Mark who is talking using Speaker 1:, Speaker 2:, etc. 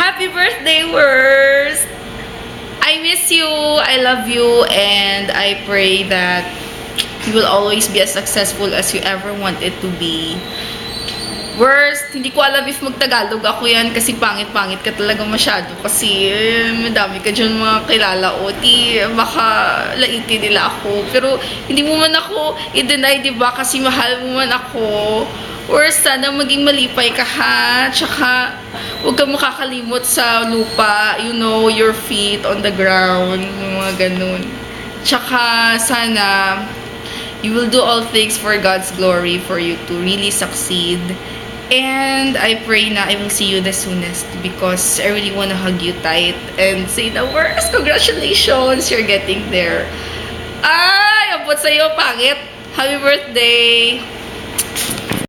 Speaker 1: Happy birthday, Worst! I miss you, I love you, and I pray that you will always be as successful as you ever wanted to be. Worst, hindi ko alam if magtagalog ako yan kasi pangit-pangit ka talaga masyado kasi madami ka dyan mga kilala o baka laitin nila ako. Pero hindi mo man ako i-deny, diba? Kasi mahal mo man ako. Worst, sana maging malipay ka ha. Tsaka huwag kang makakalimot sa lupa. You know, your feet on the ground. Mga ganun. Tsaka sana you will do all things for God's glory for you to really succeed. And I pray na I will see you the soonest because I really want to hug you tight and say the worst. Congratulations, you're getting there. Ay, abot sa'yo, pangit. Happy birthday.